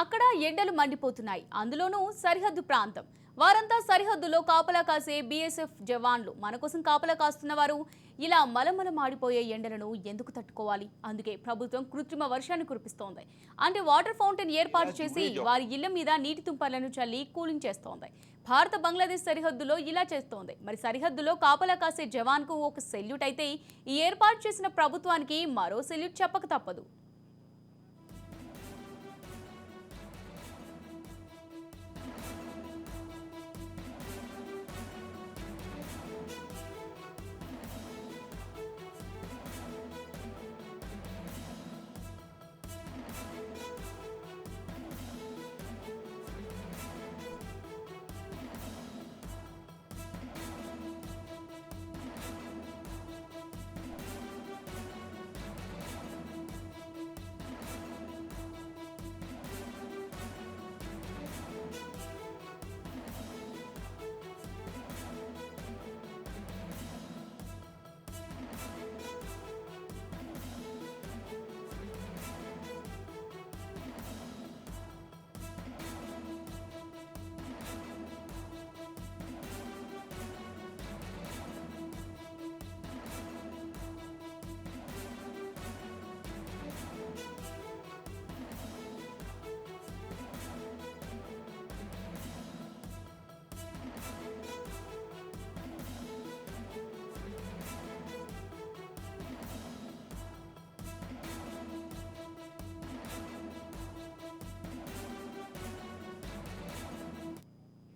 అక్కడ ఎండలు మండిపోతున్నాయి. అందులోనూ సరిహద్దు ప్రాంతం. వారంతా సరిహద్దులో కాపలా కాసే బీఎస్ఎఫ్ జవాన్లు. మన కోసం కాపలా కాస్తున్న వారు ఇలా మలమల మాడిపోయే ఎండలను ఎందుకు తట్టుకోవాలి? అందుకే ప్రభుత్వం కృత్రిమ వర్షాన్ని కురిపిస్తోంది. అంటే వాటర్ ఫౌంటైన్ ఏర్పాటు చేసి వారి ఇళ్ల మీద నీటి తుంపర్లను చల్లి కూలింగ్ చేస్తోంది. భారత బంగ్లాదేశ్ సరిహద్దులో ఇలా చేస్తోంది. మరి సరిహద్దులో కాపలా కాసే జవాన్కు ఒక సెల్యూట్ అయితే, ఈ ఏర్పాటు చేసిన ప్రభుత్వానికి మరో సెల్యూట్ చెప్పక తప్పదు.